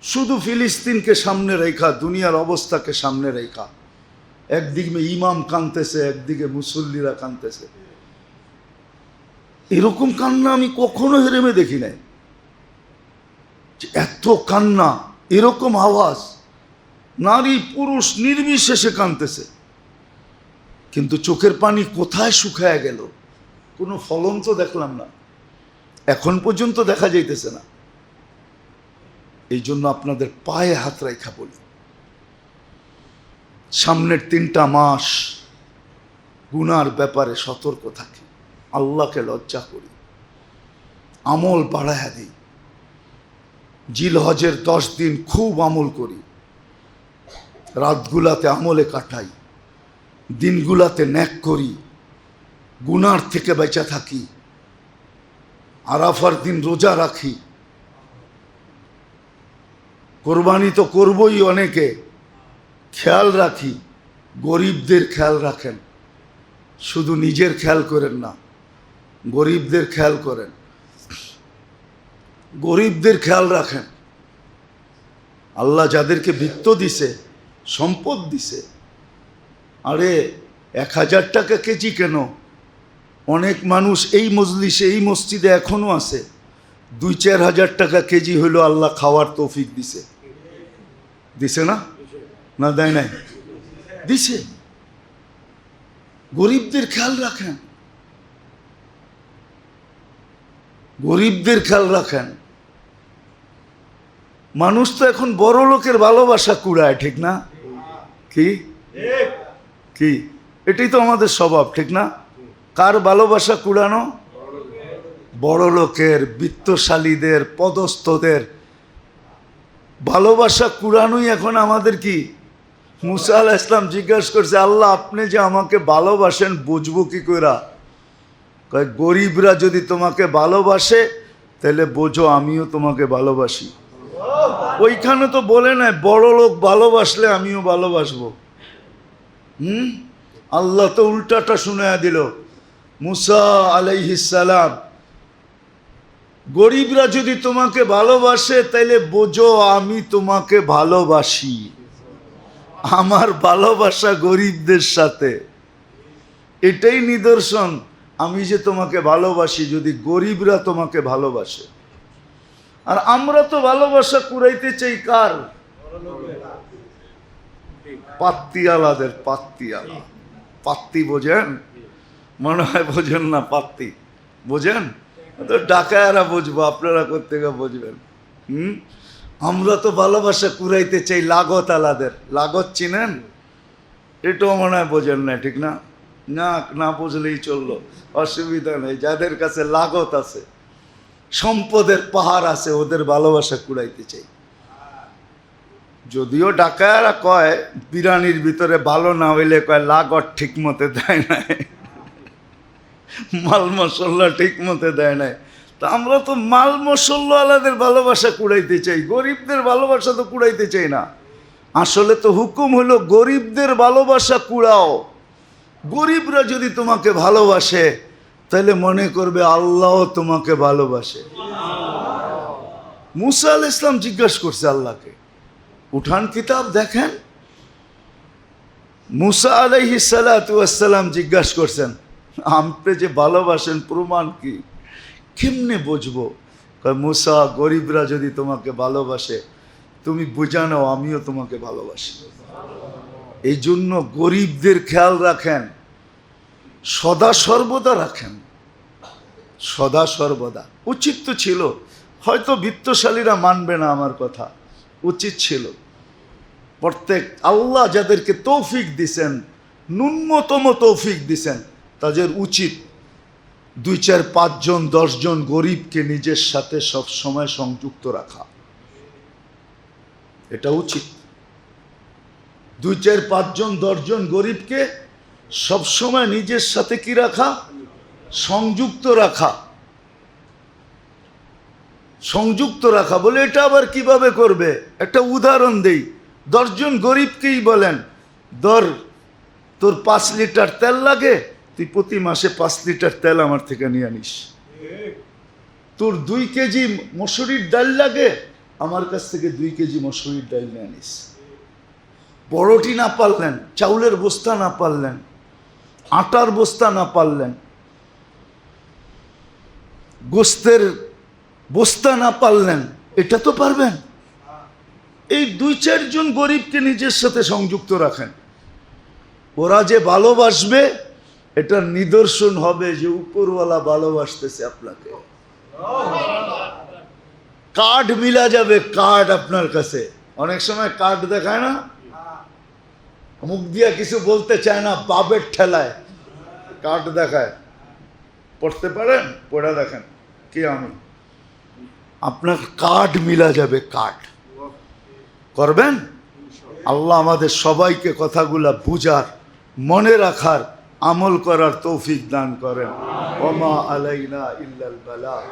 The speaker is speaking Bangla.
শুধু ফিলিস্তিনকে সামনে রেখা, দুনিয়ার অবস্থাকে সামনে রেখা, একদিকে ইমাম কাঁদতেছে, একদিকে মুসল্লিরা কাঁদতেছে। এরকম কান্না আমি কখনো হেরেমে দেখি নাই। এত কান্না, এরকম আওয়াজ, নারী পুরুষ নির্বিশেষে কাঁদতেছে। কিন্তু চোখের পানি কোথায় শুকায় গেল? কোনো ফলন তো দেখলাম না, এখন পর্যন্ত দেখা যাইতেছে না। এই জন্য আপনাদের পায়ে হাত রাখা বলি, সামনের 3টা মাস গুনার ব্যাপারে সতর্ক থাকি, আল্লাহকে লজ্জা করি, আমল বাড়ায়া দিই। জিলহজের 10 দিন খুব আমল করি, রাতগুলাতে আমলে কাটাই, দিনগুলাতে ন্যাক করি, গুনার থেকে বেঁচে থাকি, আরাফার দিন রোজা রাখি, কোরবানি তো করবই অনেকে, খেয়াল রাখি, গরিবদের খেয়াল রাখেন, শুধু নিজের খেয়াল করেন না, গরিবদের খেয়াল করেন, গরিবদের খেয়াল রাখেন। আল্লাহ যাদেরকে বৃত্ত দিছে, সম্পদ দিছে, আরে 1000 টাকা কেজি কেন? অনেক মানুষ এই মজলিসে, এই মসজিদে এখনো আছে, 2-4 হাজার টাকা কেজি হইলো আল্লাহ খাওয়ার তৌফিক দিছে। দিছে না? না দেয় নাই? দিছে। গরিবদের খেয়াল রাখেন, গরিবদের খেয়াল রাখেন। মানুষ তো এখন বড় লোকের ভালোবাসা কুড়ায়, ঠিক না? কি কি এটাই তো আমাদের স্বভাব, ঠিক না? কার ভালোবাসা কুড়ানো? বড় লোকের, বিত্তশালীদের, পদস্থদের ভালোবাসা কুড়ানোই এখন আমাদের কি। মুসা আলাইহিস সালাম জিজ্ঞাসা করছে, আল্লাহ আপনি যে আমাকে ভালোবাসেন বুঝবো কি কইরা? কয় গরিবরা যদি তোমাকে ভালোবাসে তাহলে বোঝো আমিও তোমাকে ভালোবাসি। ওইখানে তো বলে নাই বড় লোক ভালোবাসলে আমিও ভালোবাসবো। আল্লাহ তো উল্টাটা শুনায়া দিল। মুসা আলাইহিস সালাম, গরিবরা যদি তোমাকে ভালোবাসে তাইলে বোঝো আমি তোমাকে ভালোবাসি, আমার ভালোবাসা গরিবদের সাথে। এটাই নিদর্শন আমি যে তোমাকে ভালোবাসি, যদি গরিবরা তোমাকে ভালোবাসে। আর আমরা তো ভালোবাসা কুড়াইতে চাই কার? পাত্তিওয়ালাদের। পাত্তিওয়ালা, পাত্তি বোঝেন? মনে হয় বোঝেন না। পাত্তি বোঝেন? তো ডাকায়ারা বুঝবো, আপনারা কোত্থেকে বুঝবেন? আমরা তো ভালোবাসা কুড়াইতে চাই লাগত আলাদের। লাগত চিনেন? এটাও মনে হয় বোঝেন না, ঠিক না? না, না বুঝলেই চললো, অসুবিধা নেই। যাদের কাছে লাগত আছে, সম্পদের পাহাড় আছে, ওদের ভালোবাসা কুড়াইতে চাই। যদিও ডাকায়ারা কয় বিরিয়ানির ভিতরে ভালো না হইলে কয় লাগত ঠিক মতে দেয় নাই, মাল মশলা ঠিক মতে দেয় নাই। তা আমরা তো মাল মশলা আলাদের ভালোবাসা কুড়াইতে চাই, গরিবদের ভালোবাসা তো কুড়াইতে চাই না। আসলে তো হুকুম হলো গরিবদের ভালোবাসা কুড়াও। গরিবরা যদি তোমাকে ভালোবাসে তাহলে মনে করবে আল্লাহ তোমাকে ভালোবাসে। মুসা আলাইহিস সালাম জিজ্ঞাসা করছে আল্লাহকে, উঠান কিতাব দেখেন। মুসা আলাইহিস সালাতু ওয়াস সালাম জিজ্ঞাসা করছেন, আপনি যে ভালোবাসেন প্রমাণ কি? কেমনে বুঝবো? কয় মুসা, গরিবরা যদি তোমাকে ভালোবাসে তুমি বুঝা নাও আমিও তোমাকে ভালোবাসি। এই জন্য গরিবদের খেয়াল রাখেন, সদা সর্বদা রাখেন, সদা সর্বদা। উচিত তো ছিল, হয়তো বিত্তশালীরা মানবে না আমার কথা, উচিত ছিল প্রত্যেক আল্লাহ যাদেরকে তৌফিক দিছেন, ন্যূনতম তৌফিক দিছেন, তাদের উচিত 2-4-5 জন 10 জন গরিবকে নিজের সাথে সব সময় সংযুক্ত রাখা। এটা উচিত। 2-4-5 জন 10 জন গরিবকে সব সময় নিজের সাথে কি রাখা? সংযুক্ত রাখা। সংযুক্ত রাখা বলে এটা আবার কিভাবে করবে? একটা উদাহরণ দেই। 10 জন গরিবকেই বলেন, ধর তোর 5 লিটার তেল লাগে, তুই প্রতি মাসে 5 লিটার তেল আমার থেকে নিয়ে আনিস। তোর 2 কেজি মসুরির ডাল লাগে, আমার কাছ থেকে 2 কেজি মসুরির ডাল নিয়ে আনিস। বড়টি না পারলেন, চাউলের বস্তা না পারলেন, আটার বস্তা না পারলেন, গোস্তের বস্তা না পারলেন, এটা তো পারবেন। এই 2-4 জন গরিবকে নিজের সাথে সংযুক্ত রাখেন। ওরা যে ভালোবাসবে এটার নিদর্শন হবে যে উপরওয়ালা ভালোবাসতেছে আপনাকে। কার্ড মিলা যাবে, কার্ড আপনার কাছে। অনেক সময় কার্ড দেখায় না, মুখ দিয়া কিছু বলতে চায় না, বাবের ঠেলায় কার্ড দেখায়। পড়তে পারেন? পড়া দেখেন। কি আমি আপনার কার্ড মিলা যাবে, কার্ড করবেন। আল্লাহ আমাদের সবাইকে কথাগুলা বুঝার, মনে রাখার, আমল করার তৌফিক দান করেন। ওমা আলাইনা ইল্লাল বালাগ।